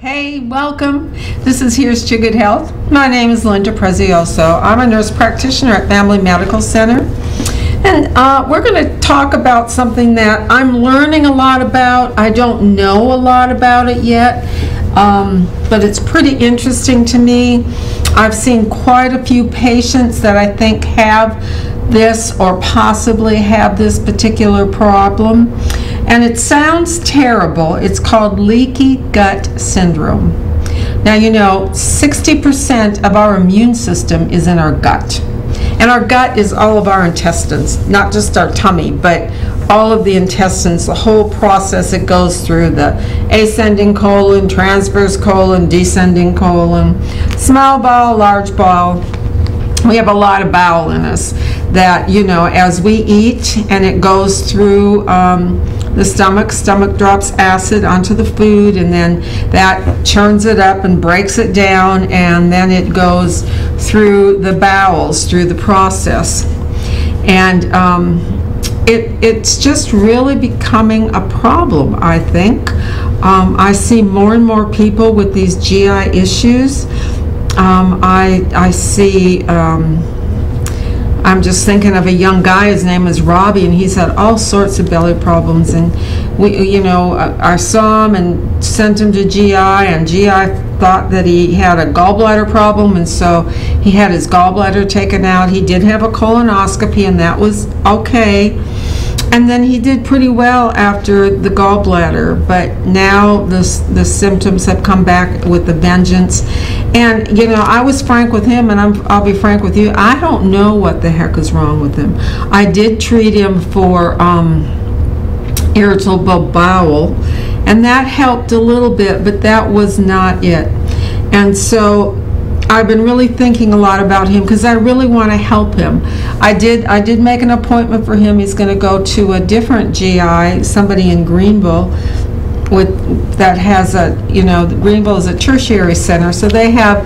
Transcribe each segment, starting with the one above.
Hey, welcome. This is Here's to Good Health. My name is Linda Prezioso. I'm a nurse practitioner at Family Medical Center. And we're going to talk about something that I'm learning a lot about. I don't know a lot about it yet, but it's pretty interesting to me. I've seen quite a few patients that I think have this or possibly have this particular problem. And it sounds terrible. It's called Leaky Gut Syndrome. Now, you know, 60% of our immune system is in our gut. And our gut is all of our intestines, not just our tummy, but all of the intestines, the whole process it goes through, the ascending colon, transverse colon, descending colon, small bowel, large bowel. We have a lot of bowel in us that, you know, as we eat and it goes through the stomach drops acid onto the food, and then that churns it up and breaks it down, and then it goes through the bowels, through the process. And it's just really becoming a problem, I think. I see more and more people with these GI issues. I see, I'm just thinking of a young guy, his name is Robbie, and he's had all sorts of belly problems, and I saw him and sent him to GI, and GI thought that he had a gallbladder problem, and so he had his gallbladder taken out. He did have a colonoscopy, and that was okay. And then he did pretty well after the gallbladder, but now the symptoms have come back with a vengeance. And, you know, I was frank with him, and I'll be frank with you. I don't know what the heck is wrong with him. I did treat him for irritable bowel, and that helped a little bit, but that was not it. And so I've been really thinking a lot about him because I really want to help him. I did make an appointment for him. He's going to go to a different GI, somebody in Greenville, that has a, you know, Greenville is a tertiary center, so they have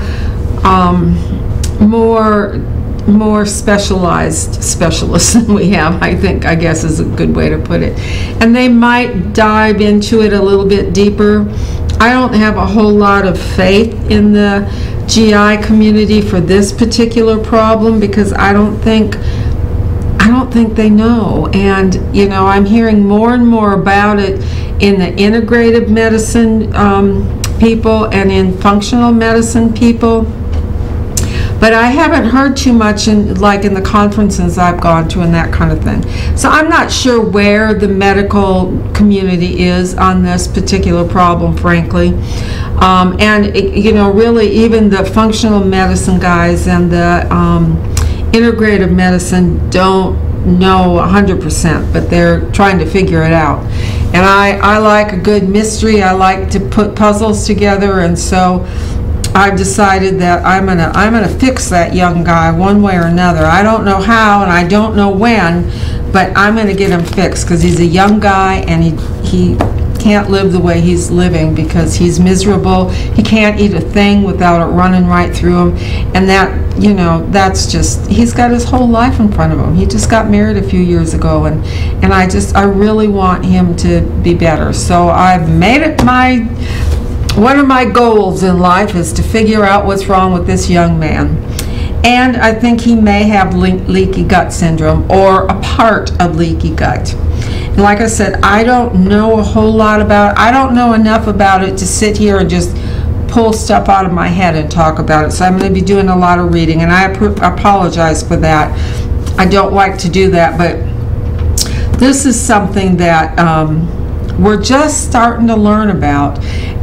more specialized specialists than we have, I guess is a good way to put it. And they might dive into it a little bit deeper. I don't have a whole lot of faith in the GI community for this particular problem because I don't think they know. And, you know, I'm hearing more and more about it in the integrative medicine people and in functional medicine people. But I haven't heard too much in the conferences I've gone to and that kind of thing. So I'm not sure where the medical community is on this particular problem, frankly. You know, really even the functional medicine guys and the integrative medicine don't know 100%, but they're trying to figure it out. And I like a good mystery. I like to put puzzles together, and so I've decided that I'm gonna fix that young guy one way or another. I don't know how and I don't know when, but I'm gonna get him fixed because he's a young guy and he can't live the way he's living because he's miserable. He can't eat a thing without it running right through him, and that, you know, that's just, he's got his whole life in front of him. He just got married a few years ago, and I really want him to be better. So I've made it one of my goals in life is to figure out what's wrong with this young man. And I think he may have leaky gut syndrome or a part of leaky gut. And like I said, I don't know a whole lot about it. I don't know enough about it to sit here and just pull stuff out of my head and talk about it. So I'm going to be doing a lot of reading, and I apologize for that. I don't like to do that, but this is something that we're just starting to learn about,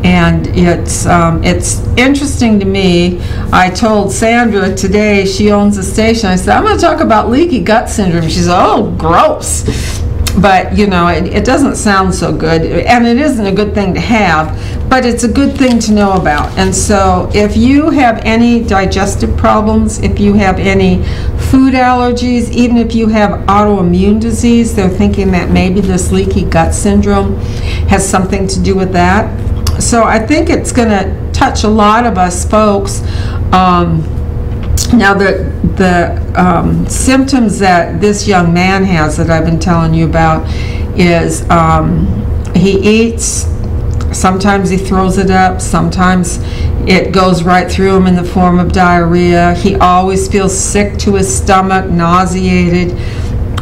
and it's interesting to me. I told Sandra today, she owns a station, I said, I'm going to talk about leaky gut syndrome. She said, oh, gross. But, you know, it doesn't sound so good, and it isn't a good thing to have, but it's a good thing to know about. And so if you have any digestive problems, if you have any food allergies, even if you have autoimmune disease, they're thinking that maybe this leaky gut syndrome has something to do with that. So I think it's going to touch a lot of us folks. Now, the symptoms that this young man has that I've been telling you about is he eats Sometimes he throws it up. Sometimes it goes right through him in the form of diarrhea. He always feels sick to his stomach, nauseated.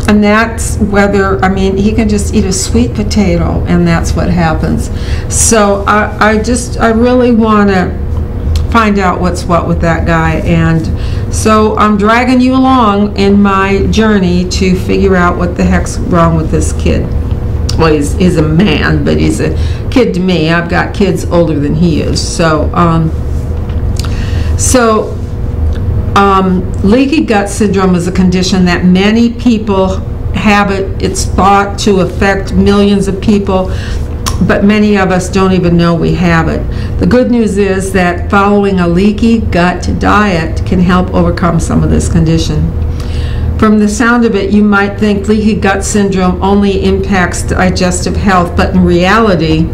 And that's whether, I mean, he can just eat a sweet potato, and that's what happens. So I really want to find out what's what with that guy. And so I'm dragging you along in my journey to figure out what the heck's wrong with this kid. Well, he's a man, but he's a kid to me. I've got kids older than he is. So, leaky gut syndrome is a condition that many people have it. It's thought to affect millions of people, but many of us don't even know we have it. The good news is that following a leaky gut diet can help overcome some of this condition. From the sound of it, you might think leaky gut syndrome only impacts digestive health, but in reality,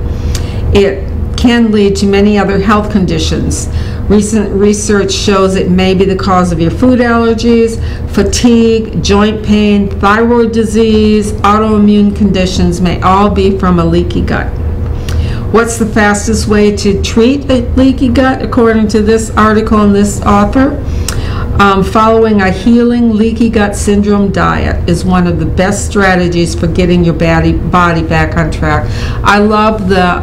it can lead to many other health conditions. Recent research shows it may be the cause of your food allergies, fatigue, joint pain, thyroid disease, autoimmune conditions may all be from a leaky gut. What's the fastest way to treat a leaky gut, according to this article and this author? Following a healing leaky gut syndrome diet is one of the best strategies for getting your body back on track. I love the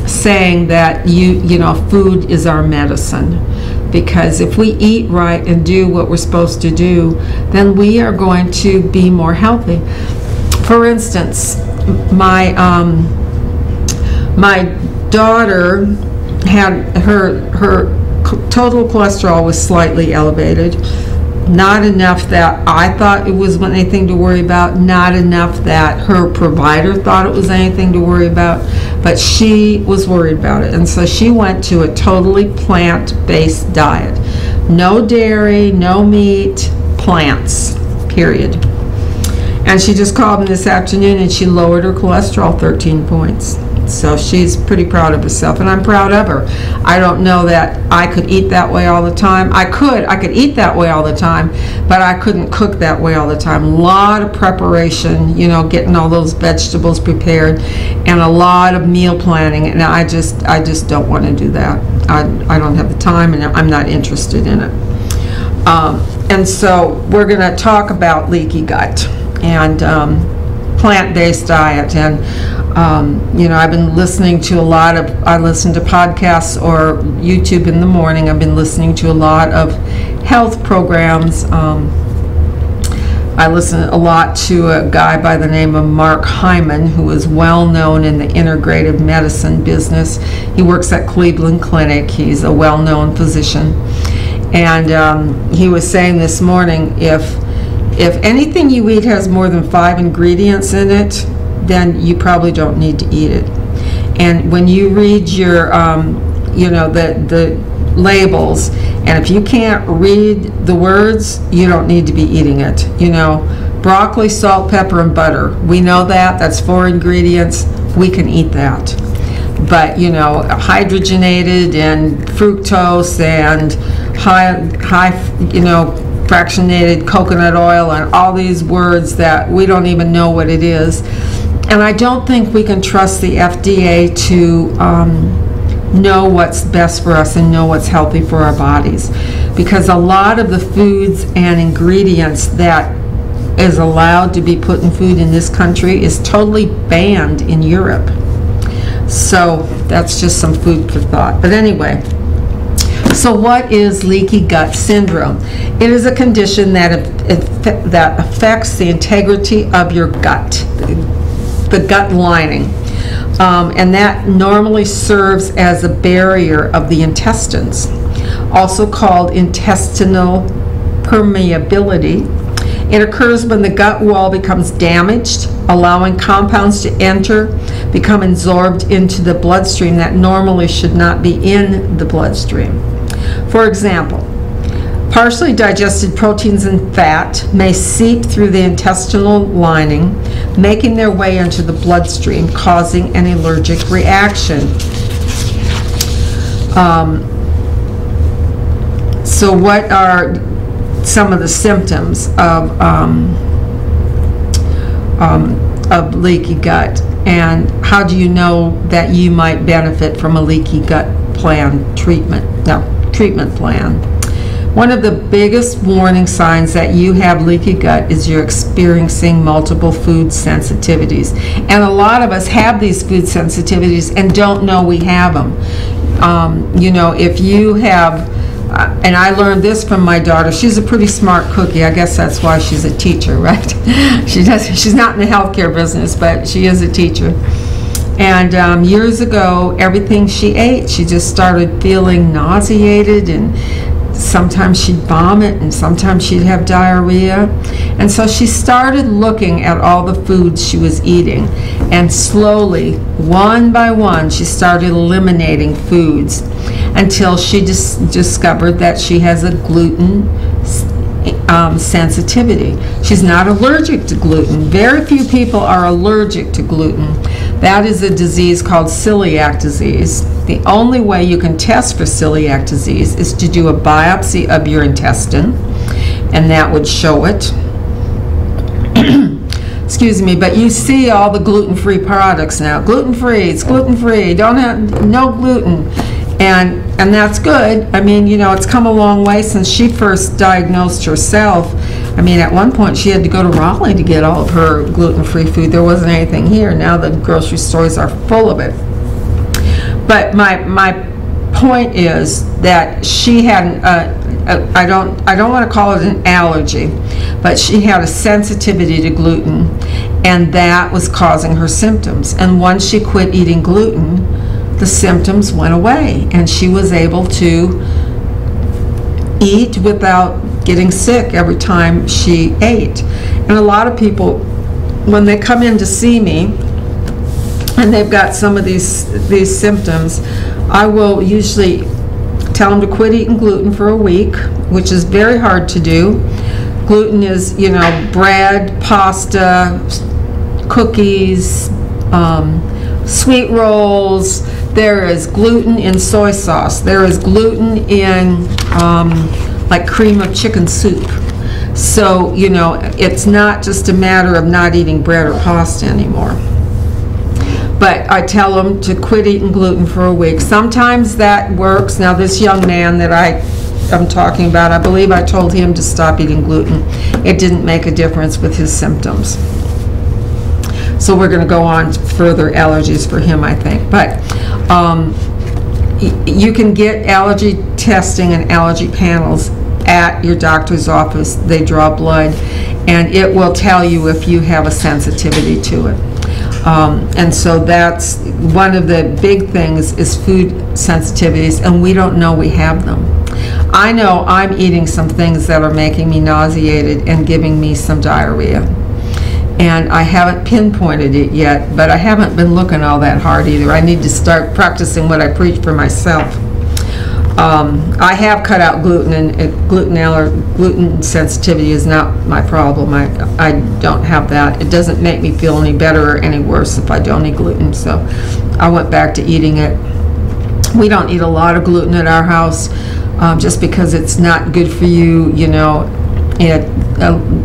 saying that you know, food is our medicine, because if we eat right and do what we're supposed to do, then we are going to be more healthy. For instance, my daughter had her total cholesterol was slightly elevated. Not enough that I thought it was anything to worry about, not enough that her provider thought it was anything to worry about, but she was worried about it. And so she went to a totally plant-based diet. No dairy, no meat, plants, period. And she just called me this afternoon and she lowered her cholesterol 13 points. So she's pretty proud of herself, and I'm proud of her. I don't know that I could eat that way all the time. I could eat that way all the time, but I couldn't cook that way all the time. A lot of preparation, you know, getting all those vegetables prepared, and a lot of meal planning, and I just don't want to do that. I don't have the time, and I'm not interested in it. And so we're going to talk about leaky gut and plant-based diet. And you know, I've been listening to I listen to podcasts or YouTube in the morning. I've been listening to a lot of health programs. I listen a lot to a guy by the name of Mark Hyman, who is well known in the integrative medicine business. He works at Cleveland Clinic. He's a well-known physician. And he was saying this morning, if anything you eat has more than 5 ingredients in it, then you probably don't need to eat it. And when you read your, you know, the labels, and if you can't read the words, you don't need to be eating it. You know, broccoli, salt, pepper, and butter. We know that. That's 4 ingredients. We can eat that. But, you know, hydrogenated and fructose and high, you know, fractionated coconut oil and all these words that we don't even know what it is. And I don't think we can trust the FDA to know what's best for us and know what's healthy for our bodies, because a lot of the foods and ingredients that is allowed to be put in food in this country is totally banned in Europe. So that's just some food for thought. But anyway, so what is leaky gut syndrome? It is a condition that affects the integrity of your gut, the gut lining, and that normally serves as a barrier of the intestines, also called intestinal permeability. It occurs when the gut wall becomes damaged, allowing compounds to enter, become absorbed into the bloodstream that normally should not be in the bloodstream. For example, partially digested proteins and fat may seep through the intestinal lining, making their way into the bloodstream, causing an allergic reaction. So what are some of the symptoms of of leaky gut, and how do you know that you might benefit from a leaky gut treatment plan? One of the biggest warning signs that you have leaky gut is you're experiencing multiple food sensitivities. And a lot of us have these food sensitivities and don't know we have them. You know, if you have, and I learned this from my daughter, she's a pretty smart cookie. I guess that's why she's a teacher, right? She's not in the healthcare business, but she is a teacher. And years ago, everything she ate, she just started feeling nauseated, and sometimes she'd vomit, and sometimes she'd have diarrhea. And so she started looking at all the foods she was eating, and slowly, one by one, she started eliminating foods until she discovered that she has a gluten sensitivity. She's not allergic to gluten. Very few people are allergic to gluten. That is a disease called celiac disease. The only way you can test for celiac disease is to do a biopsy of your intestine, and that would show it. Excuse me, but you see all the gluten-free products now. Gluten-free, it's gluten-free, don't have, no gluten. And that's good. I mean, you know, it's come a long way since she first diagnosed herself. I mean, at one point she had to go to Raleigh to get all of her gluten-free food. There wasn't anything here. Now the grocery stores are full of it. But my point is that she had I don't want to call it an allergy, but she had a sensitivity to gluten, and that was causing her symptoms. And once she quit eating gluten, the symptoms went away, and she was able to eat without getting sick every time she ate. And a lot of people, when they come in to see me and they've got some of these symptoms, I will usually tell them to quit eating gluten for a week, which is very hard to do. Gluten is, you know, bread, pasta, cookies, sweet rolls. There is gluten in soy sauce. There is gluten in like cream of chicken soup. So, you know, it's not just a matter of not eating bread or pasta anymore. But I tell them to quit eating gluten for a week. Sometimes that works. Now, this young man that I'm talking about, I believe I told him to stop eating gluten. It didn't make a difference with his symptoms. So we're going to go on to further allergies for him, I think. But you can get allergy testing and allergy panels at your doctor's office. They draw blood, and it will tell you if you have a sensitivity to it. And so that's one of the big things is food sensitivities, and we don't know we have them. I know I'm eating some things that are making me nauseated and giving me some diarrhea. And I haven't pinpointed it yet, but I haven't been looking all that hard either. I need to start practicing what I preach for myself. I have cut out gluten, and gluten sensitivity is not my problem. I don't have that. It doesn't make me feel any better or any worse if I don't eat gluten, so I went back to eating it. We don't eat a lot of gluten at our house just because it's not good for you, you know.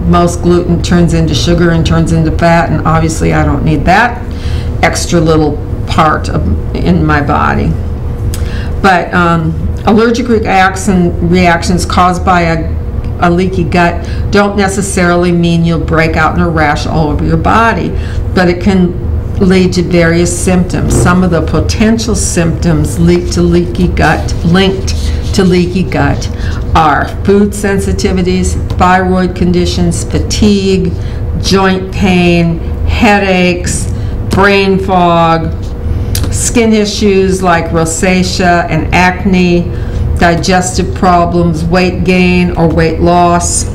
Most gluten turns into sugar and turns into fat, and obviously I don't need that extra little part in my body. But allergic reactions caused by a leaky gut don't necessarily mean you'll break out in a rash all over your body, but it can lead to various symptoms. Some of the potential symptoms linked to leaky gut are food sensitivities, thyroid conditions, fatigue, joint pain, headaches, brain fog, skin issues like rosacea and acne, digestive problems, weight gain or weight loss.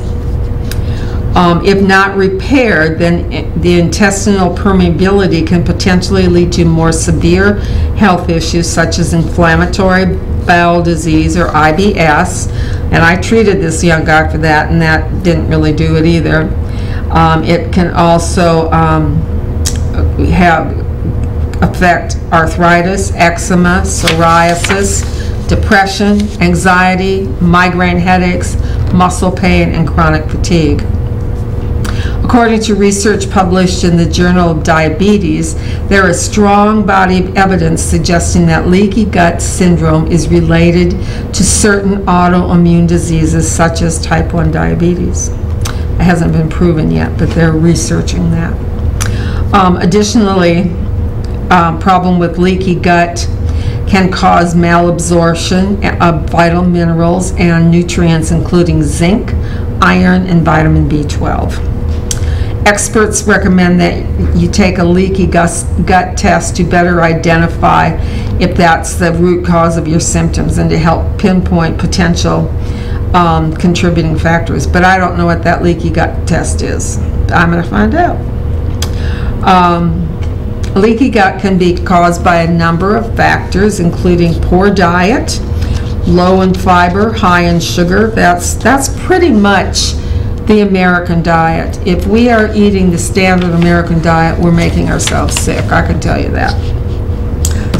If not repaired, then the intestinal permeability can potentially lead to more severe health issues such as inflammatory bowel disease or IBS. And I treated this young guy for that, and that didn't really do it either. It can also affect arthritis, eczema, psoriasis, depression, anxiety, migraine headaches, muscle pain, and chronic fatigue. According to research published in the Journal of Diabetes, there is strong body of evidence suggesting that leaky gut syndrome is related to certain autoimmune diseases such as type 1 diabetes. It hasn't been proven yet, but they're researching that. Additionally, problem with leaky gut can cause malabsorption of vital minerals and nutrients including zinc, iron, and vitamin B12. Experts recommend that you take a leaky gut test to better identify if that's the root cause of your symptoms and to help pinpoint potential contributing factors. But I don't know what that leaky gut test is. I'm going to find out. Leaky gut can be caused by a number of factors, including poor diet, low in fiber, high in sugar. That's pretty much the American diet. If we are eating the standard American diet, we're making ourselves sick. I can tell you that.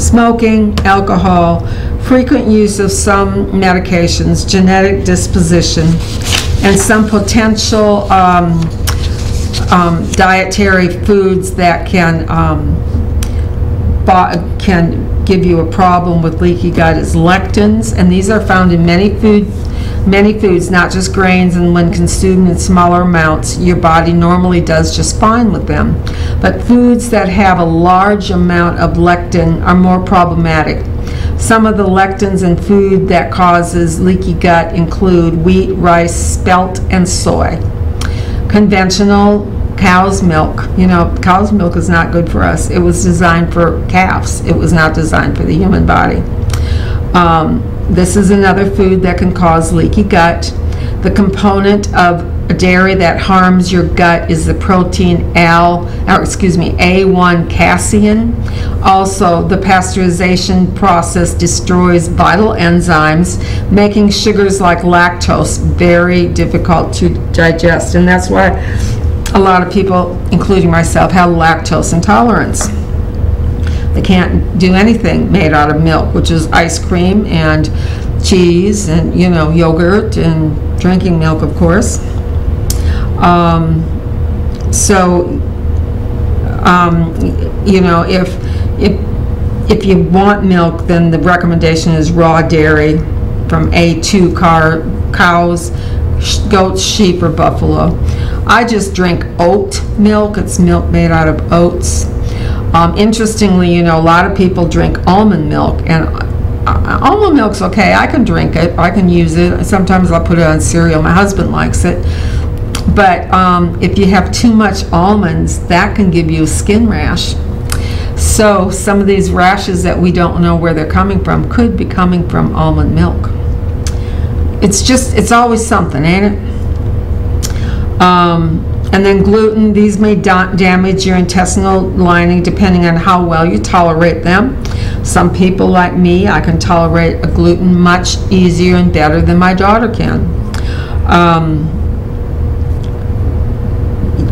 Smoking, alcohol, frequent use of some medications, genetic disposition, and some potential dietary foods that can give you a problem with leaky gut is lectins, and these are found in many foods, not just grains, and when consumed in smaller amounts, your body normally does just fine with them. But foods that have a large amount of lectin are more problematic. Some of the lectins in food that causes leaky gut include wheat, rice, spelt, and soy. Conventional cow's milk. You know, cow's milk is not good for us. It was designed for calves. It was not designed for the human body. This is another food that can cause leaky gut. The component of dairy that harms your gut is the protein A1 casein. Also, the pasteurization process destroys vital enzymes, making sugars like lactose very difficult to digest. And that's why a lot of people, including myself, have lactose intolerance. They can't do anything made out of milk, which is ice cream and cheese and, you know, yogurt and drinking milk, of course. You know, if you want milk, then the recommendation is raw dairy from A2 cows, goats, sheep, or buffalo. I just drink oat milk. It's milk made out of oats. Interestingly, you know, a lot of people drink almond milk, and almond milk's okay. I can drink it. I can use it. Sometimes I'll put it on cereal. My husband likes it. But if you have too much almonds, that can give you a skin rash. So some of these rashes that we don't know where they're coming from could be coming from almond milk. It's always something, ain't it? And then gluten, these may damage your intestinal lining depending on how well you tolerate them. Some people like me, I can tolerate a gluten much easier and better than my daughter can.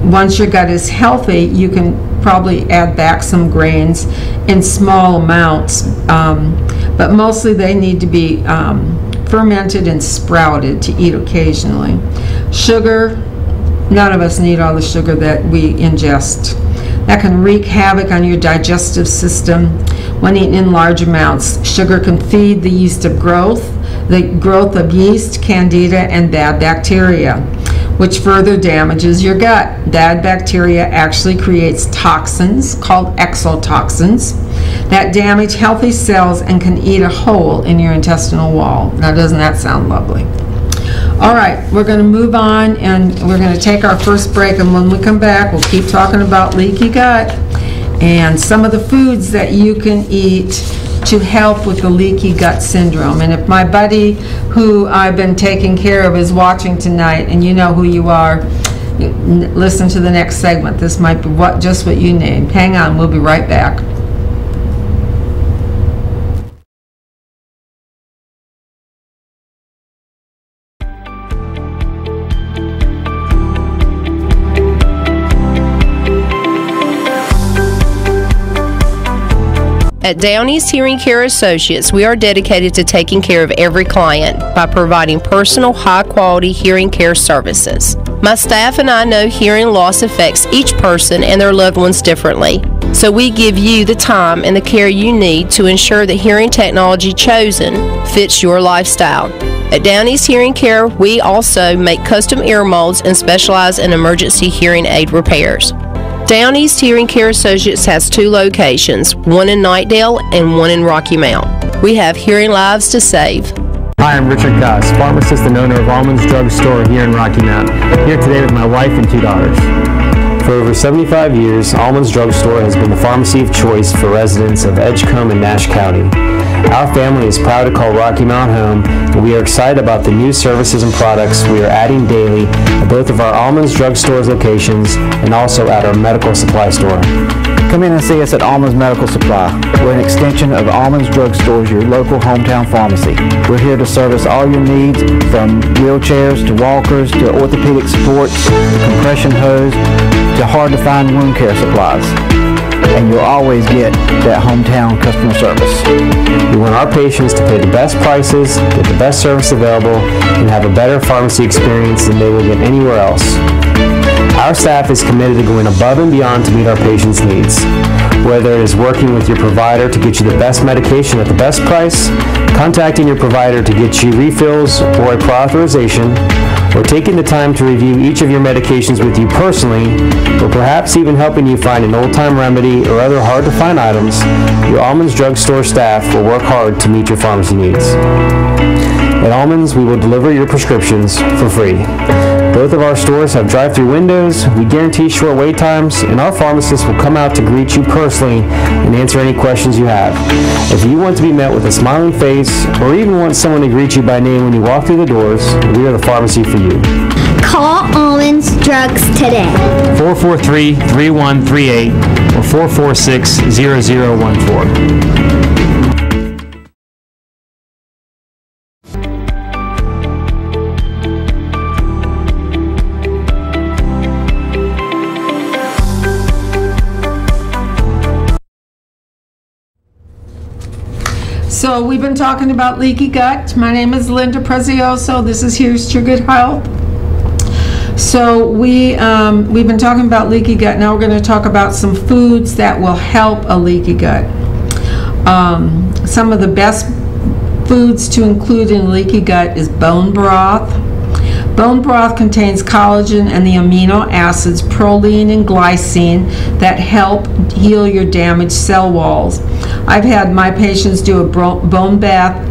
Once your gut is healthy, you can probably add back some grains in small amounts, but mostly they need to be fermented and sprouted to eat occasionally. Sugar, none of us need all the sugar that we ingest. That can wreak havoc on your digestive system when eaten in large amounts. Sugar can feed the yeast of growth, the growth of yeast, candida, and bad bacteria, which further damages your gut. Bad bacteria actually creates toxins called exotoxins that damage healthy cells and can eat a hole in your intestinal wall. Now, doesn't that sound lovely? All right, we're going to move on, and we're going to take our first break, and when we come back, we'll keep talking about leaky gut and some of the foods that you can eat to help with the leaky gut syndrome. And if my buddy who I've been taking care of is watching tonight, and you know who you are, listen to the next segment. This might be just what you need. Hang on, we'll be right back. At Downey's Hearing Care Associates, we are dedicated to taking care of every client by providing personal, high-quality hearing care services. My staff and I know hearing loss affects each person and their loved ones differently, so we give you the time and the care you need to ensure the hearing technology chosen fits your lifestyle. At Downey's Hearing Care, we also make custom ear molds and specialize in emergency hearing aid repairs. Downey's Hearing Care Associates has 2 locations, one in Knightdale and one in Rocky Mount. We have hearing lives to save. Hi, I'm Richard Goss, pharmacist and owner of Almond's Drug Store here in Rocky Mount. Here today with my wife and 2 daughters. For over 75 years, Almond's Drug Store has been the pharmacy of choice for residents of Edgecombe and Nash County. Our family is proud to call Rocky Mount home, and we are excited about the new services and products we are adding daily at both of our Almond's Drug Store's locations and also at our medical supply store. Come in and see us at Almond's Medical Supply. We're an extension of Almond's Drug Stores, your local hometown pharmacy. We're here to service all your needs, from wheelchairs to walkers to orthopedic supports, to compression hose, to hard-to-find wound care supplies. And you'll always get that hometown customer service. We want our patients to pay the best prices, get the best service available, and have a better pharmacy experience than they will get anywhere else. Our staff is committed to going above and beyond to meet our patients' needs. Whether it is working with your provider to get you the best medication at the best price, contacting your provider to get you refills or a prior authorization, or taking the time to review each of your medications with you personally, or perhaps even helping you find an old-time remedy or other hard-to-find items, your Almond's Drug Store staff will work hard to meet your pharmacy needs. At Almond's, we will deliver your prescriptions for free. Both of our stores have drive-through windows, we guarantee short wait times, and our pharmacists will come out to greet you personally and answer any questions you have. If you want to be met with a smiling face, or even want someone to greet you by name when you walk through the doors, we are the pharmacy for you. Call Almond's Drugs today. 443-3138 or 446-0014. So we've been talking about leaky gut. My name is Linda Prezioso. This is Here's to Good Health. So we've been talking about leaky gut. Now we're going to talk about some foods that will help a leaky gut. Some of the best foods to include in leaky gut is bone broth. Bone broth contains collagen and the amino acids proline and glycine that help heal your damaged cell walls. I've had my patients do a bone broth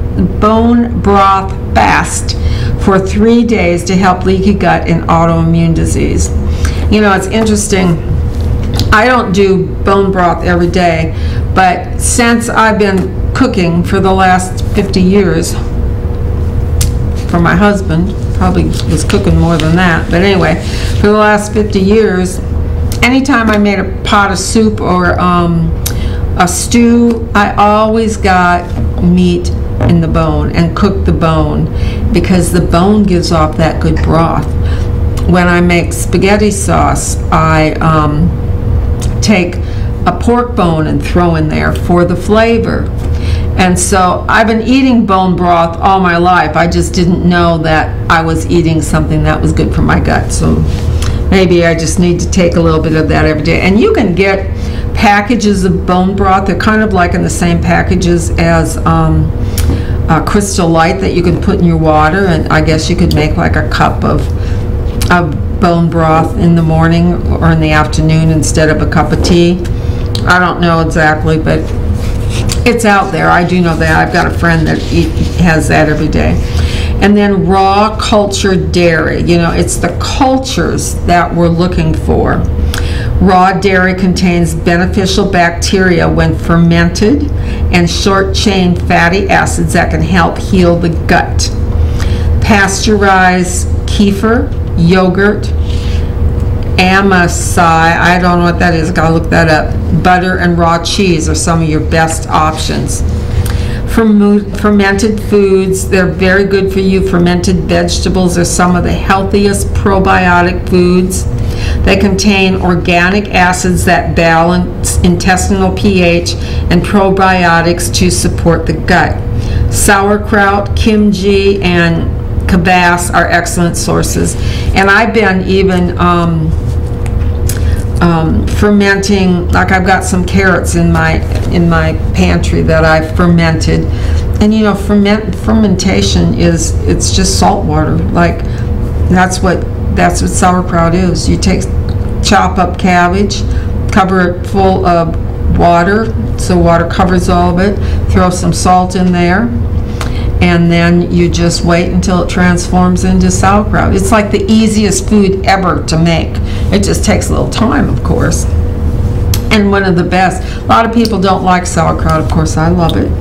fast for 3 days to help leaky gut and autoimmune disease. You know, it's interesting. I don't do bone broth every day, but since I've been cooking for the last 50 years for my husband, probably was cooking more than that, but anyway, for the last 50 years, anytime I made a pot of soup or a stew, I always got meat in the bone and cooked the bone, because the bone gives off that good broth. When I make spaghetti sauce, I take a pork bone and throw in there for the flavor. And so I've been eating bone broth all my life. I just didn't know that I was eating something that was good for my gut. So maybe I just need to take a little bit of that every day. And you can get packages of bone broth. They're kind of like in the same packages as Crystal Light that you can put in your water. And I guess you could make like a cup of bone broth in the morning or in the afternoon instead of a cup of tea. I don't know exactly, but it's out there. I do know that. I've got a friend that has that every day. And then raw cultured dairy. You know, it's the cultures that we're looking for. Raw dairy contains beneficial bacteria when fermented and short-chain fatty acids that can help heal the gut. Pasteurized kefir, yogurt, amosai, I don't know what that is, gotta look that up. Butter and raw cheese are some of your best options. Fermented foods, they're very good for you. Fermented vegetables are some of the healthiest probiotic foods. They contain organic acids that balance intestinal pH and probiotics to support the gut. Sauerkraut, kimchi, and kvass are excellent sources. And I've been even fermenting, like I've got some carrots in my pantry that I've fermented. And you know, fermentation it's just salt water. Like that's what sauerkraut is. You chop up cabbage, cover it full of water, so water covers all of it, throw some salt in there, and then you just wait until it transforms into sauerkraut. It's like the easiest food ever to make. It just takes a little time, of course, and one of the best. A lot of people don't like sauerkraut. Of course, I love it.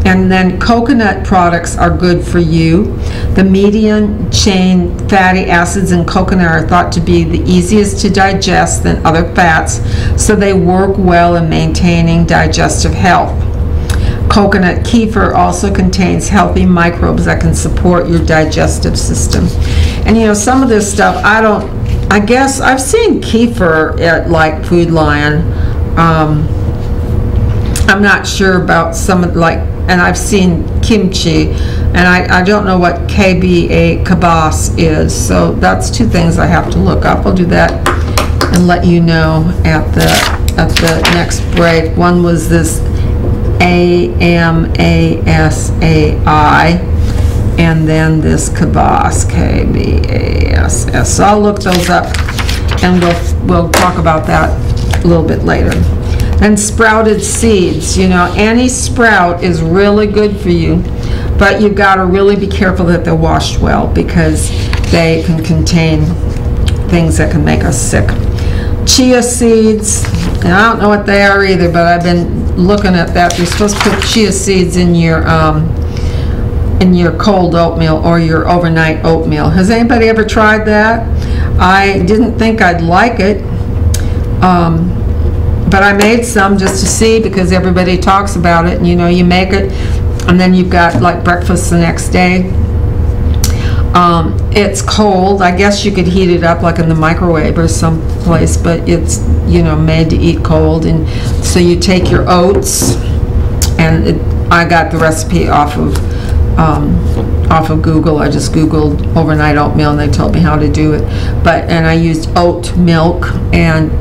And then coconut products are good for you. The medium chain fatty acids in coconut are thought to be the easiest to digest than other fats, so they work well in maintaining digestive health. Coconut kefir also contains healthy microbes that can support your digestive system. And you know, some of this stuff, I guess I've seen kefir at like Food Lion. I'm not sure about some of and I've seen kimchi, and I don't know what kvass is, so that's two things I have to look up. I'll do that and let you know at the next break. One was this AMASAI, and then this kvass, KVASS. So I'll look those up, and we'll talk about that a little bit later. And sprouted seeds, you know, any sprout is really good for you, but you've got to really be careful that they're washed well, because they can contain things that can make us sick. Chia seeds, and I don't know what they are either, but I've been looking at that. You're supposed to put chia seeds in your cold oatmeal or your overnight oatmeal. Has anybody ever tried that? I didn't think I'd like it. But I made some just to see, because everybody talks about it, and you know, you make it and then you've got like breakfast the next day. It's cold. I guess you could heat it up like in the microwave or someplace, but it's, you know, made to eat cold. And so you take your oats, and I got the recipe off of Google. I just Googled overnight oatmeal, and they told me how to do it. And I used oat milk and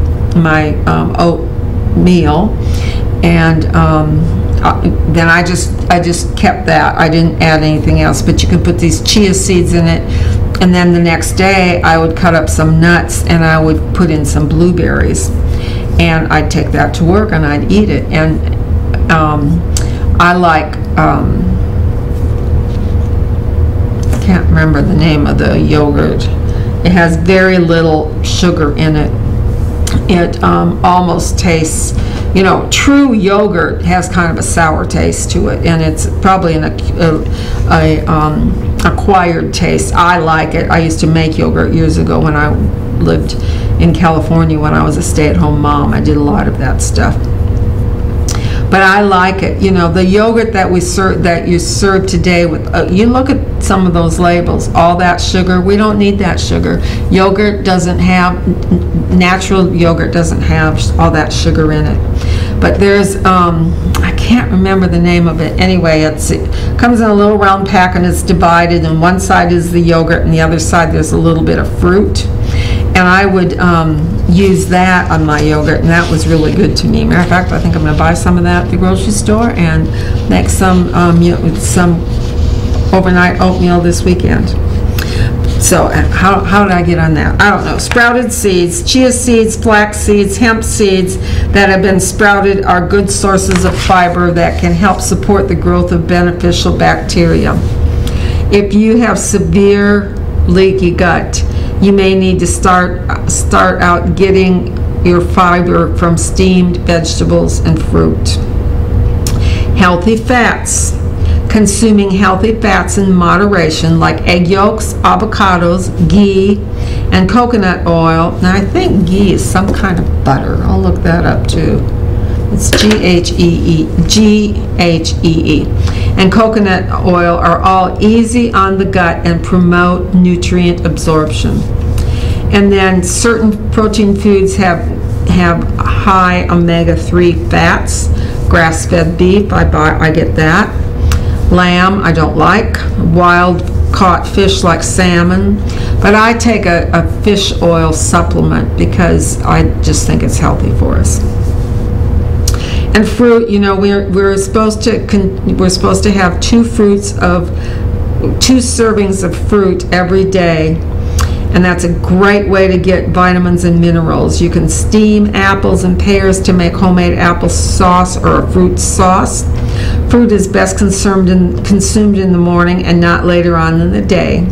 my oatmeal, and then I just kept that. I didn't add anything else. But you can put these chia seeds in it, and then the next day I would cut up some nuts and I would put in some blueberries, and I'd take that to work and I'd eat it. And I like I can't remember the name of the yogurt. It has very little sugar in it. It almost tastes, you know, true yogurt has kind of a sour taste to it, and it's probably an acquired taste. I like it. I used to make yogurt years ago when I lived in California when I was a stay-at-home mom. I did a lot of that stuff. But I like it. You know, the yogurt that you serve today with, you look at some of those labels, all that sugar. We don't need that sugar. Natural yogurt doesn't have all that sugar in it. But there's, I can't remember the name of it. Anyway, it comes in a little round pack, and it's divided, and one side is the yogurt, and the other side there's a little bit of fruit. And I would use that on my yogurt, and that was really good to me. Matter of fact, I think I'm going to buy some of that at the grocery store and make some overnight oatmeal this weekend. So how did I get on that? I don't know. Sprouted seeds, chia seeds, flax seeds, hemp seeds that have been sprouted are good sources of fiber that can help support the growth of beneficial bacteria. If you have severe leaky gut, you may need to start out getting your fiber from steamed vegetables and fruit. Healthy fats. Consuming healthy fats in moderation, like egg yolks, avocados, ghee, and coconut oil. Now I think ghee is some kind of butter. I'll look that up too. It's G-H-E-E. And coconut oil are all easy on the gut and promote nutrient absorption. And then certain protein foods have high omega-3 fats. Grass-fed beef, I get that. Lamb, I don't like. Wild caught fish like salmon, but I take a fish oil supplement because I just think it's healthy for us. And fruit, you know, we're supposed to have 2 servings of fruit every day, and that's a great way to get vitamins and minerals. You can steam apples and pears to make homemade apple sauce or a fruit sauce. Fruit is best consumed in the morning and not later on in the day.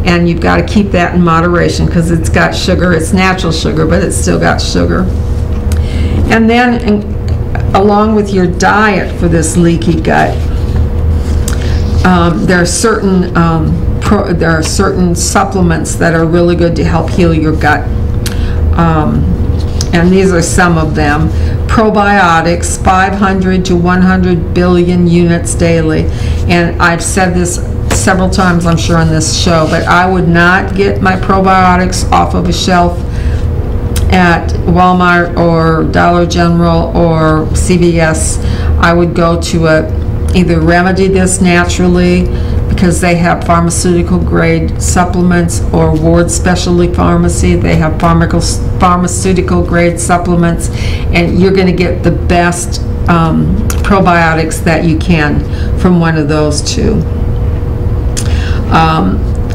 And you've got to keep that in moderation because it's got sugar. It's natural sugar, but it's still got sugar. And then, along with your diet for this leaky gut, there are certain supplements that are really good to help heal your gut. And these are some of them. Probiotics, 500 to 100 billion units daily. And I've said this several times, I'm sure, on this show, but I would not get my probiotics off of a shelf at Walmart or Dollar General or CVS. I would go to either remedy this naturally, because they have pharmaceutical grade supplements, or Ward Specialty Pharmacy, they have pharmaceutical grade supplements, and you're going to get the best probiotics that you can from one of those two.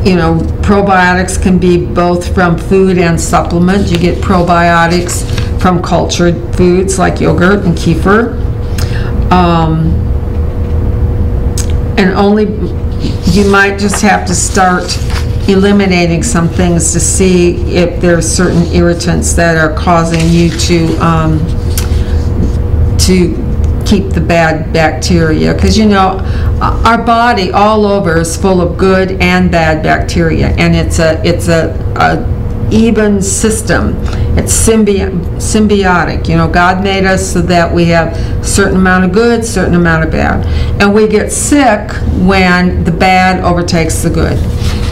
You know, probiotics can be both from food and supplement. You get probiotics from cultured foods like yogurt and kefir. And you might just have to start eliminating some things to see if there are certain irritants that are causing you to keep the bad bacteria, because you know our body all over is full of good and bad bacteria, and it's a even system. It's symbiotic. You know, God made us so that we have a certain amount of good, certain amount of bad, and we get sick when the bad overtakes the good.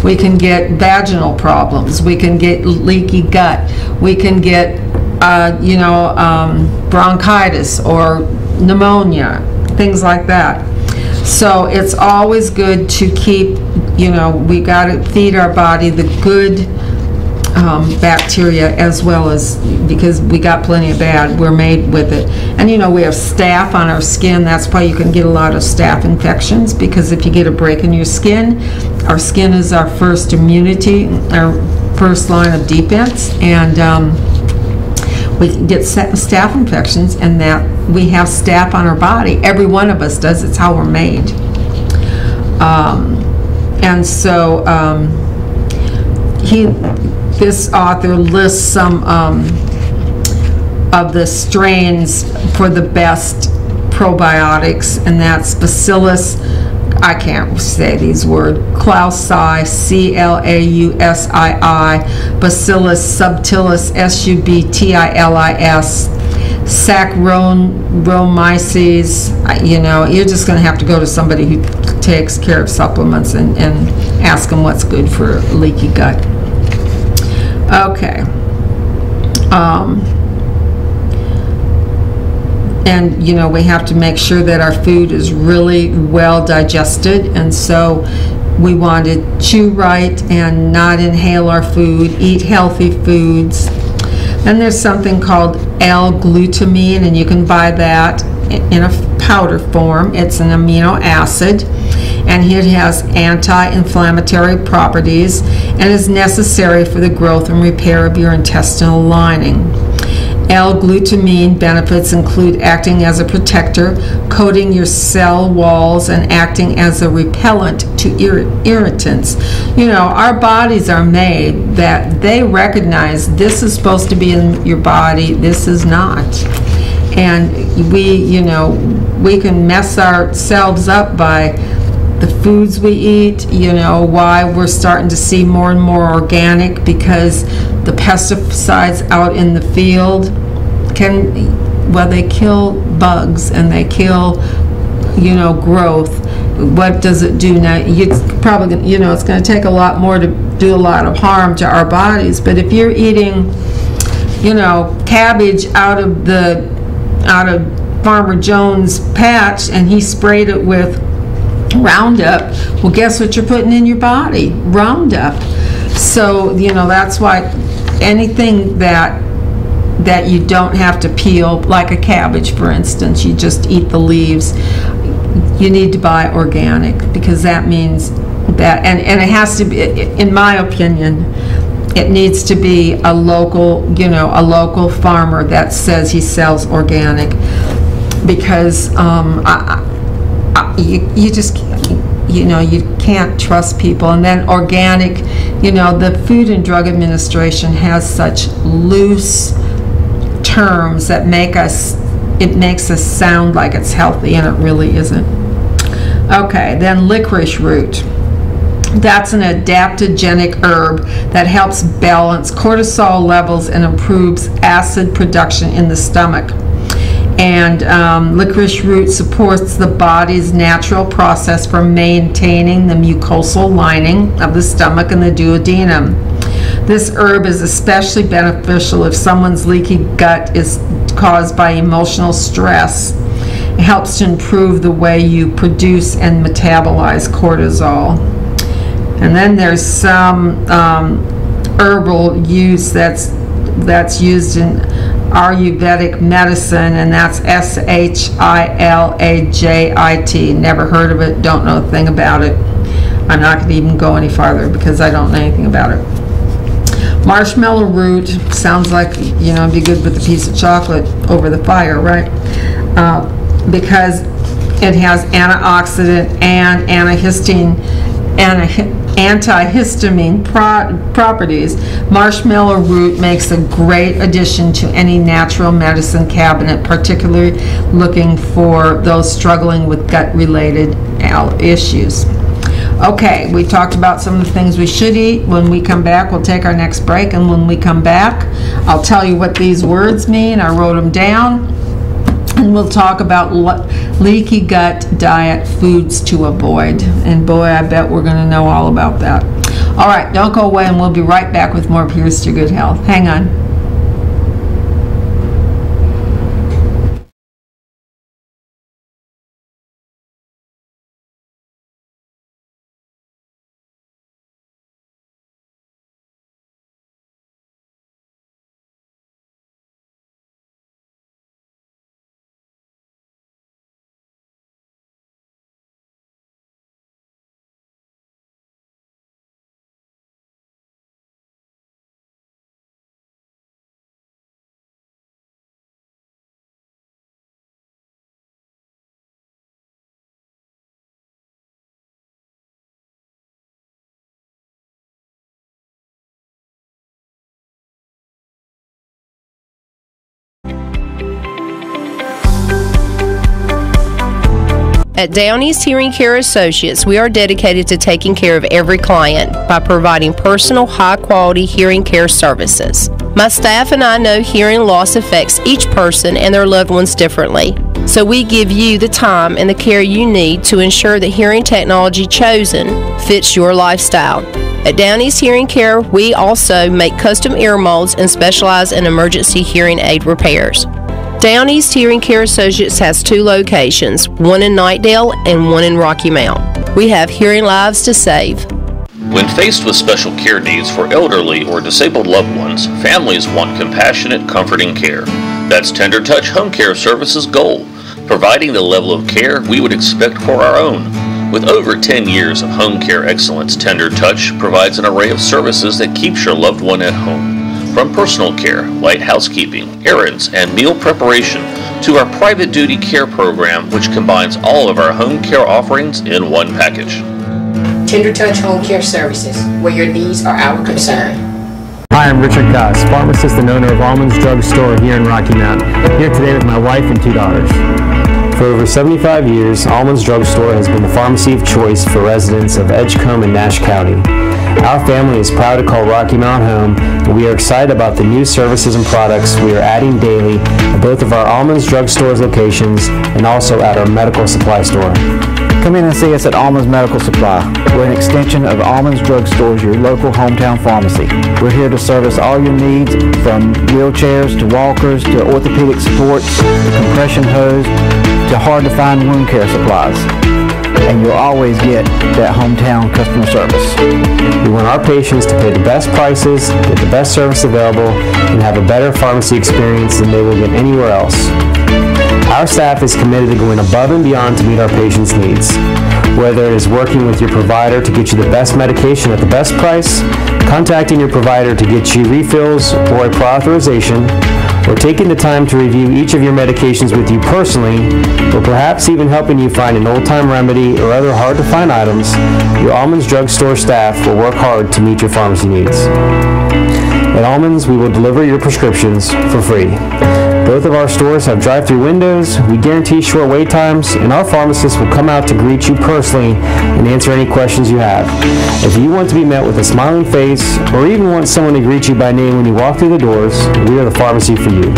We can get vaginal problems, we can get leaky gut, we can get bronchitis or pneumonia, things like that. So it's always good to keep, we got to feed our body the good bacteria, as well as, because we got plenty of bad, we're made with it. And we have staph on our skin. That's why you can get a lot of staph infections, because if you get a break in your skin, our skin is our first immunity, our first line of defense, and we can get staph infections, and that we have staph on our body. Every one of us does. It's how we're made. And so this author lists some of the strains for the best probiotics, and that's Bacillus, I can't say these words, Clausii, C-L-A-U-S-I-I, Bacillus subtilis, S-U-B-T-I-L-I-S, Saccharomyces. You're just going to have to go to somebody who takes care of supplements and ask them what's good for leaky gut. Okay. And we have to make sure that our food is really well digested, and so we want to chew right and not inhale our food, eat healthy foods. Then there's something called L-glutamine, and you can buy that in a powder form. It's an amino acid, and it has anti-inflammatory properties and is necessary for the growth and repair of your intestinal lining. L-glutamine benefits include acting as a protector, coating your cell walls, and acting as a repellent to irritants. Our bodies are made that they recognize this is supposed to be in your body, this is not. And we can mess ourselves up by the foods we eat, why we're starting to see more and more organic, because the pesticides out in the field they kill bugs and they kill, growth. What does it do now? It's probably, it's going to take a lot more to do a lot of harm to our bodies. But if you're eating, you know, cabbage out of Farmer Jones' patch and he sprayed it with Roundup, well, guess what you're putting in your body? Roundup. So, you know, that's why anything that you don't have to peel, like a cabbage, for instance, you just eat the leaves, you need to buy organic, because that means that, and it has to be, in my opinion, it needs to be a local, you know, a local farmer that says he sells organic, because you just, you know, you can't trust people. And then organic, you know, the Food and Drug Administration has such loose terms that it makes us sound like it's healthy, and it really isn't. Okay, then licorice root. That's an adaptogenic herb that helps balance cortisol levels and improves acid production in the stomach. And licorice root supports the body's natural process for maintaining the mucosal lining of the stomach and the duodenum. This herb is especially beneficial if someone's leaky gut is caused by emotional stress. It helps to improve the way you produce and metabolize cortisol. And then there's some herbal use that's used in Ayurvedic medicine, and that's Shilajit. Never heard of it, don't know a thing about it. I'm not going to even go any farther because I don't know anything about it. Marshmallow root sounds like, you know, it'd be good with a piece of chocolate over the fire, right? Because it has antioxidant and antihistamine properties. Marshmallow root makes a great addition to any natural medicine cabinet, particularly looking for those struggling with gut-related issues. Okay, we talked about some of the things we should eat. When we come back, we'll take our next break, and when we come back, I'll tell you what these words mean. I wrote them down. And we'll talk about leaky gut diet foods to avoid. And boy, I bet we're going to know all about that. All right, don't go away, and we'll be right back with more Here's to Good Health. Hang on. At Downey's Hearing Care Associates, we are dedicated to taking care of every client by providing personal, high-quality hearing care services. My staff and I know hearing loss affects each person and their loved ones differently, so we give you the time and the care you need to ensure the hearing technology chosen fits your lifestyle. At Downey's Hearing Care, we also make custom ear molds and specialize in emergency hearing aid repairs. Downey's Hearing Care Associates has 2 locations, one in Knightdale and one in Rocky Mount. We have hearing lives to save. When faced with special care needs for elderly or disabled loved ones, families want compassionate, comforting care. That's Tender Touch Home Care Services' goal, providing the level of care we would expect for our own. With over 10 years of home care excellence, Tender Touch provides an array of services that keeps your loved one at home. From personal care, light housekeeping, errands, and meal preparation, to our private duty care program, which combines all of our home care offerings in one package. Tender Touch Home Care Services, where your needs are our concern. Hi, I'm Richard Goss, pharmacist and owner of Almond's Drug Store here in Rocky Mount. Here today with my wife and 2 daughters. For over 75 years, Almond's Drug Store has been the pharmacy of choice for residents of Edgecombe and Nash County. Our family is proud to call Rocky Mount home, and we are excited about the new services and products we are adding daily at both of our Almonds Drug Stores locations and also at our medical supply store. Come in and see us at Almonds Medical Supply. We're an extension of Almonds Drug Stores, your local hometown pharmacy. We're here to service all your needs, from wheelchairs to walkers to orthopedic supports to compression hose to hard-to-find wound care supplies. And you'll always get that hometown customer service. We want our patients to pay the best prices, get the best service available, and have a better pharmacy experience than they will get anywhere else. Our staff is committed to going above and beyond to meet our patients' needs. Whether it is working with your provider to get you the best medication at the best price, contacting your provider to get you refills or a prior authorization, or taking the time to review each of your medications with you personally, or perhaps even helping you find an old-time remedy or other hard-to-find items, your Almonds Drug Store staff will work hard to meet your pharmacy needs. At Almonds, we will deliver your prescriptions for free. Both of our stores have drive-through windows, we guarantee short wait times, and our pharmacists will come out to greet you personally and answer any questions you have. If you want to be met with a smiling face, or even want someone to greet you by name when you walk through the doors, we are the pharmacy for you.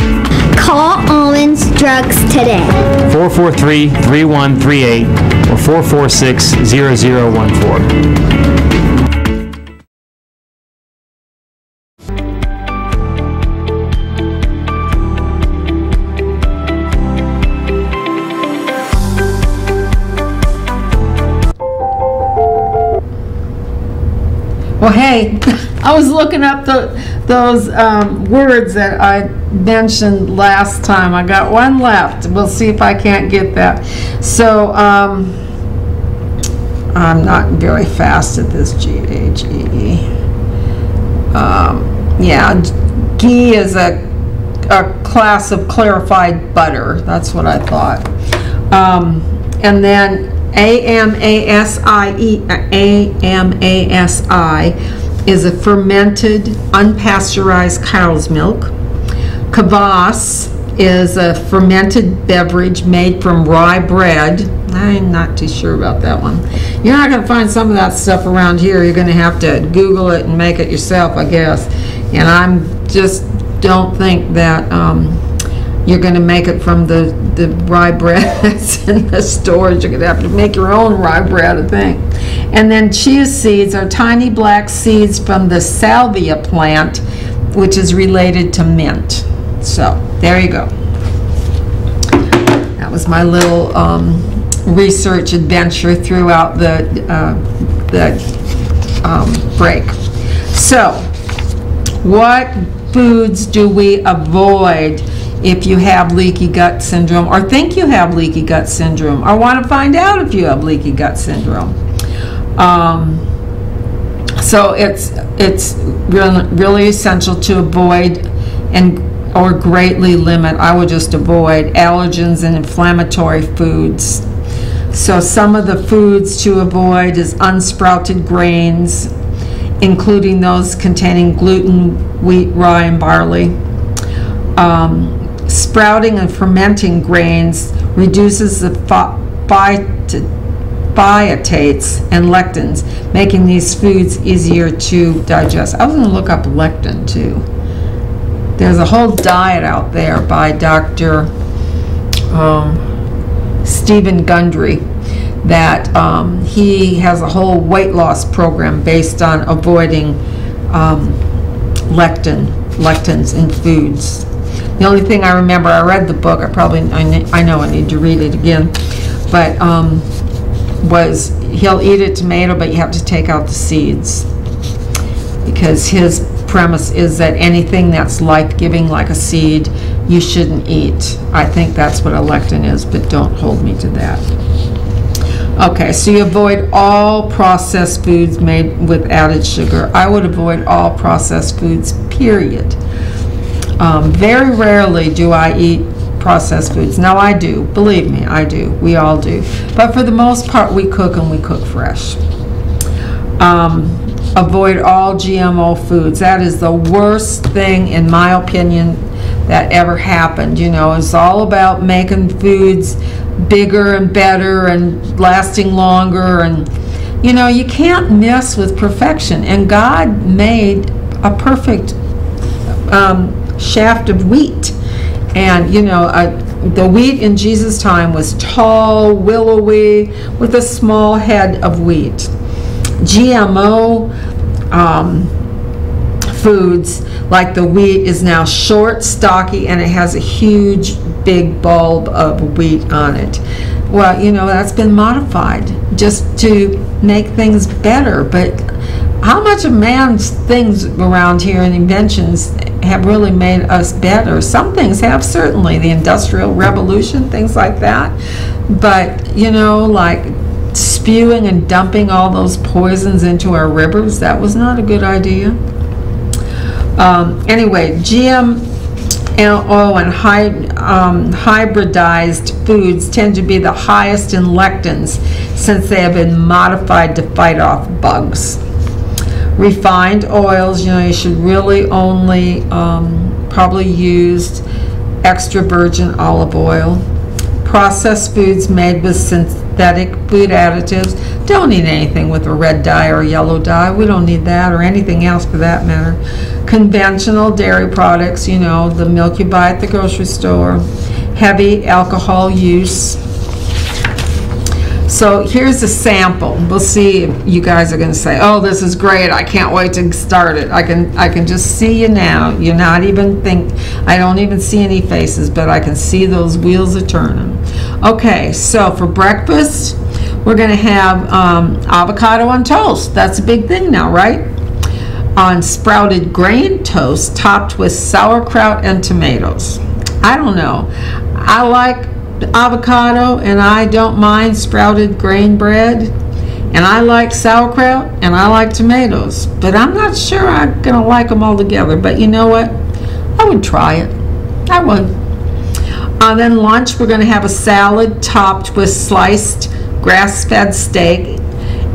Call Almonds Drugs today. 443-3138 or 446-0014. Well, hey, I was looking up those words that I mentioned last time. I got one left. We'll see if I can't get that. So, I'm not very fast at this, G-H-E-E. Yeah, ghee is a class of clarified butter. That's what I thought. And then AMASI is a fermented, unpasteurized cow's milk. Kvass is a fermented beverage made from rye bread. I'm not too sure about that one. You're not going to find some of that stuff around here. You're going to have to Google it and make it yourself, I guess. And I'm just don't think that you're going to make it from the rye bread that's in the stores. You're going to have to make your own rye bread, I think. And then chia seeds are tiny black seeds from the salvia plant, which is related to mint. So there you go. That was my little research adventure throughout the break. So, what foods do we avoid if you have leaky gut syndrome, or think you have leaky gut syndrome, or want to find out if you have leaky gut syndrome? So it's really essential to avoid or greatly limit. I would just avoid allergens and inflammatory foods. So some of the foods to avoid is unsprouted grains, including those containing gluten, wheat, rye, and barley. Sprouting and fermenting grains reduces the phytates and lectins, making these foods easier to digest. I was going to look up lectin too. There's a whole diet out there by Dr. Stephen Gundry that he has a whole weight loss program based on avoiding lectins in foods. The only thing I remember, I read the book, I know I need to read it again, but was he'll eat a tomato, but you have to take out the seeds, because his premise is that anything that's life-giving, like a seed, you shouldn't eat. I think that's what a lectin is, but don't hold me to that. Okay, so you avoid all processed foods made with added sugar. I would avoid all processed foods, period. Very rarely do I eat processed foods. Now I do, believe me, I do. We all do. But for the most part, we cook, and we cook fresh. Avoid all GMO foods. That is the worst thing, in my opinion, that ever happened. You know, it's all about making foods bigger and better and lasting longer, and You know, you can't mess with perfection, and God made a perfect shaft of wheat. And you know, the wheat in Jesus' time was tall, willowy, with a small head of wheat. GMO foods, like the wheat, is now short, stocky, and it has a huge, big bulb of wheat on it. Well, you know, that's been modified just to make things better. But how much of man's things around here and inventions have really made us better? Some things have, certainly, the Industrial Revolution, things like that. But, you know, like spewing and dumping all those poisons into our rivers, that was not a good idea. Anyway, GMO and hybridized foods tend to be the highest in lectins, since they have been modified to fight off bugs. Refined oils, you know, you should really only probably use extra virgin olive oil. Processed foods made with synthetic food additives. Don't eat anything with a red dye or a yellow dye. We don't need that, or anything else for that matter. Conventional dairy products, you know, the milk you buy at the grocery store. Heavy alcohol use. So here's a sample. We'll see if you guys are going to say, "Oh, this is great. I can't wait to start it." I can just see you now. You're not even I don't even see any faces, but I can see those wheels are turning. Okay, so for breakfast, we're going to have avocado on toast. That's a big thing now, right? On sprouted grain toast topped with sauerkraut and tomatoes. I don't know. I like avocado, and I don't mind sprouted grain bread, and I like sauerkraut, and I like tomatoes, but I'm not sure I'm gonna like them all together. But you know what, I would try it. I would. Then lunch, we're gonna have a salad topped with sliced grass-fed steak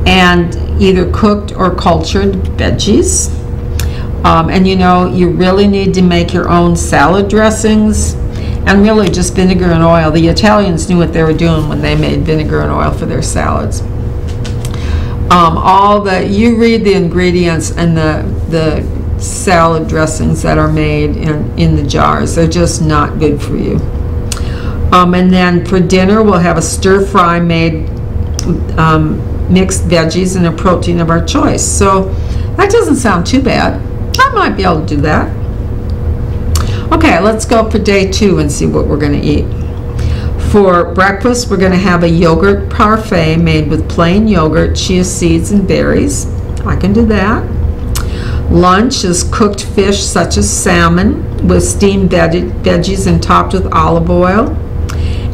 and either cooked or cultured veggies. And you know, you really need to make your own salad dressings. And really just vinegar and oil. The Italians knew what they were doing when they made vinegar and oil for their salads. You read the ingredients and the salad dressings that are made in the jars. They're just not good for you. And then for dinner, we'll have a stir fry made mixed veggies and a protein of our choice. So that doesn't sound too bad. I might be able to do that. Okay, let's go for day 2 and see what we're going to eat. For breakfast, we're going to have a yogurt parfait made with plain yogurt, chia seeds, and berries. I can do that. Lunch is cooked fish such as salmon with steamed veggies and topped with olive oil.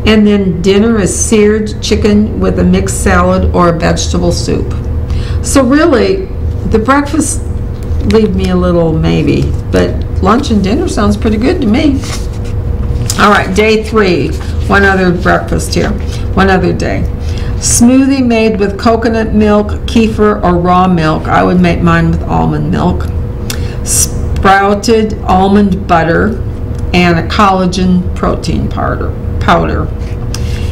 And then dinner is seared chicken with a mixed salad or a vegetable soup. So really, the breakfast leave me a little maybe, but lunch and dinner sounds pretty good to me. All right, day 3, one other breakfast here, one other day. Smoothie made with coconut milk, kefir, or raw milk. I would make mine with almond milk. Sprouted almond butter and a collagen protein powder.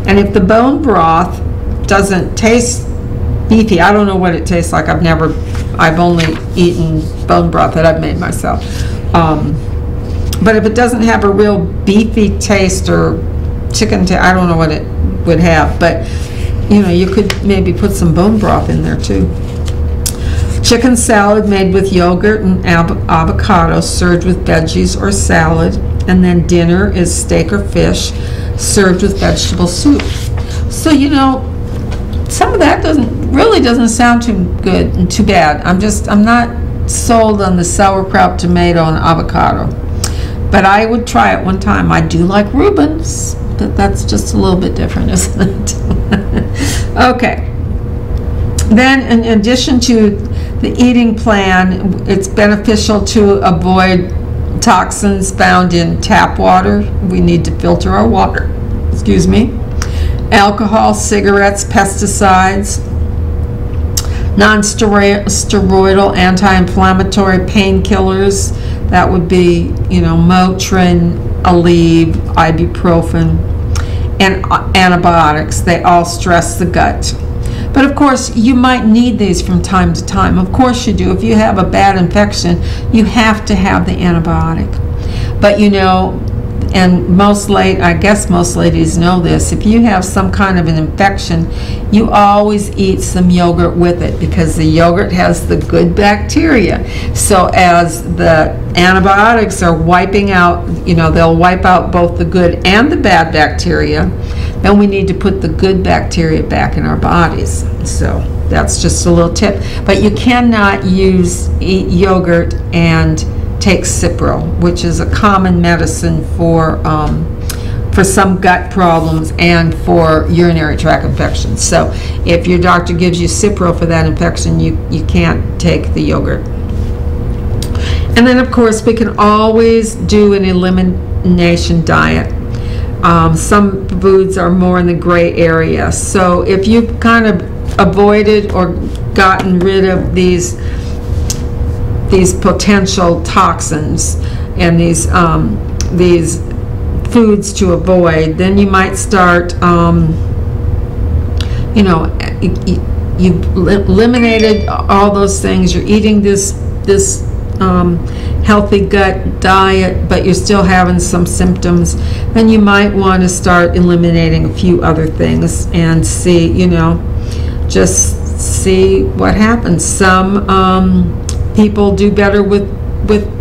And if the bone broth doesn't taste beefy, I don't know what it tastes like. I've only eaten bone broth that I've made myself. But if it doesn't have a real beefy taste or chicken taste, I don't know what it would have. But you know, you could maybe put some bone broth in there too. Chicken salad made with yogurt and avocado, served with veggies or salad. And then dinner is steak or fish, served with vegetable soup. So you know, some of that really doesn't sound too good and too bad. I'm not sold on the sauerkraut, tomato, and avocado, but I would try it one time. I do like Reubens, but that's just a little bit different, isn't it? Okay. Then, in addition to the eating plan, it's beneficial to avoid toxins found in tap water. We need to filter our water. Excuse me. Alcohol, cigarettes, pesticides, non-steroidal anti-inflammatory painkillers. That would be, you know, Motrin, Aleve, ibuprofen, and antibiotics. They all stress the gut. But of course, you might need these from time to time. Of course you do. If you have a bad infection, you have to have the antibiotic. But you know, and I guess most ladies know this, if you have some kind of an infection, you always eat some yogurt with it, because the yogurt has the good bacteria. So as the antibiotics are wiping out, you know, they'll wipe out both the good and the bad bacteria, then we need to put the good bacteria back in our bodies. So that's just a little tip. But you cannot eat yogurt and take Cipro, which is a common medicine for some gut problems and for urinary tract infections. So if your doctor gives you Cipro for that infection, you can't take the yogurt. And then of course we can always do an elimination diet. Some foods are more in the gray area. So if you've kind of avoided or gotten rid of these potential toxins and these foods to avoid, then you might start, you know, you've eliminated all those things. You're eating this healthy gut diet, but you're still having some symptoms. Then you might want to start eliminating a few other things and see, you know, just see what happens. Some people do better with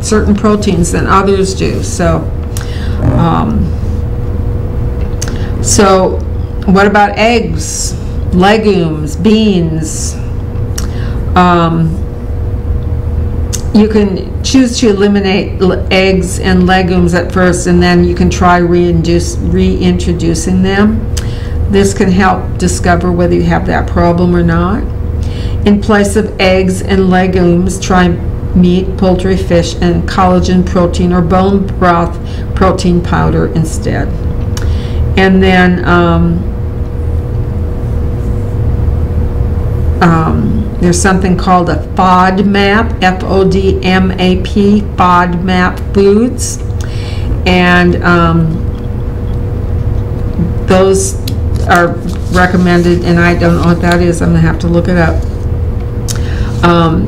certain proteins than others do. So what about eggs, legumes, beans? You can choose to eliminate eggs and legumes at first, and then you can try reintroducing them. This can help discover whether you have that problem or not. In place of eggs and legumes, try meat, poultry, fish, and collagen protein or bone broth protein powder instead. And then there's something called a FODMAP, F-O-D-M-A-P, FODMAP foods. And those are recommended, and I don't know what that is. I'm going to have to look it up.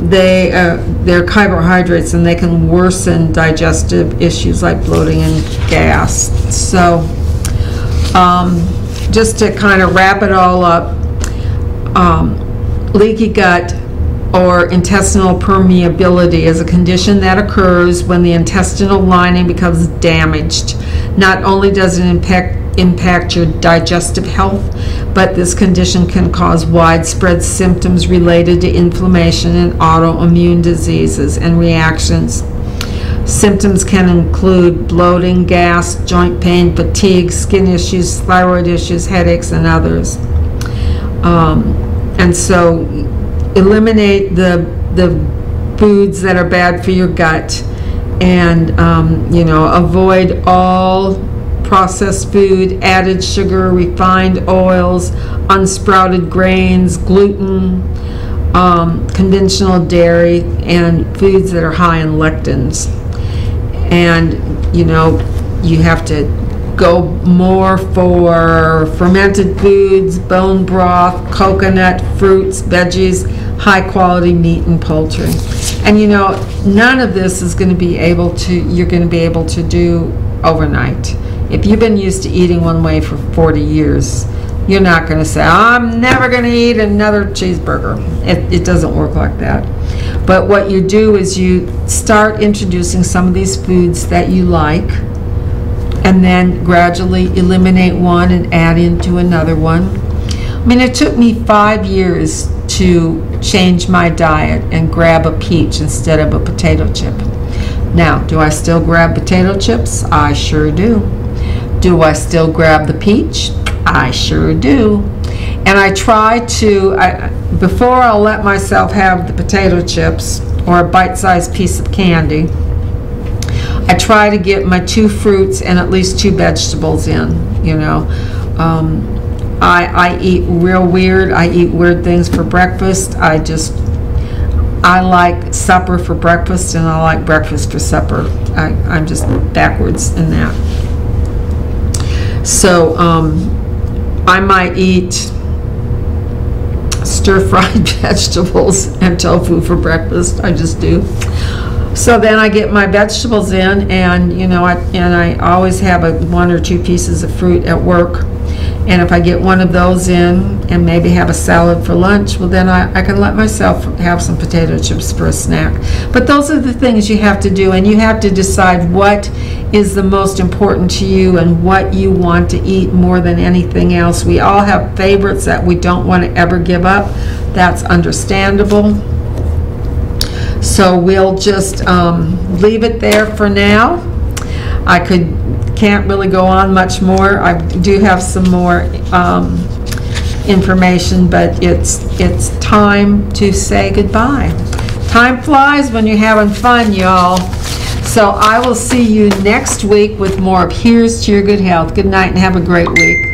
They're carbohydrates, and they can worsen digestive issues like bloating and gas. So just to kind of wrap it all up, leaky gut or intestinal permeability is a condition that occurs when the intestinal lining becomes damaged. Not only does it impact your digestive health, but this condition can cause widespread symptoms related to inflammation and autoimmune diseases and reactions. Symptoms can include bloating, gas, joint pain, fatigue, skin issues, thyroid issues, headaches, and others. And so eliminate the foods that are bad for your gut, and you know, avoid all processed food, added sugar, refined oils, unsprouted grains, gluten, conventional dairy, and foods that are high in lectins. And you know, you have to go more for fermented foods, bone broth, coconut, fruits, veggies, high quality meat and poultry. And you know, none of this is going to be able to, you're going to be able to do overnight. If you've been used to eating one way for 40 years, you're not going to say, I'm never going to eat another cheeseburger. It doesn't work like that. But what you do is you start introducing some of these foods that you like, and then gradually eliminate one and add into another one. I mean, it took me 5 years to change my diet and grab a peach instead of a potato chip. Now, do I still grab potato chips? I sure do. Do I still grab the peach? I sure do. And I try to, before I'll let myself have the potato chips or a bite-sized piece of candy, I try to get my 2 fruits and at least 2 vegetables in, you know. I eat real weird. I eat weird things for breakfast. I like supper for breakfast, and I like breakfast for supper. I'm just backwards in that. So I might eat stir-fried vegetables and tofu for breakfast. I just do. So then I get my vegetables in, and I always have one or two pieces of fruit at work. And if I get one of those in and maybe have a salad for lunch, well, then I can let myself have some potato chips for a snack. But those are the things you have to do, and you have to decide what is the most important to you and what you want to eat more than anything else. We all have favorites that we don't want to ever give up. That's understandable. So we'll just leave it there for now. Can't really go on much more. I do have some more information, but it's time to say goodbye. Time flies when you're having fun, y'all. So I will see you next week with more of Here's to Your Good Health. Good night and have a great week.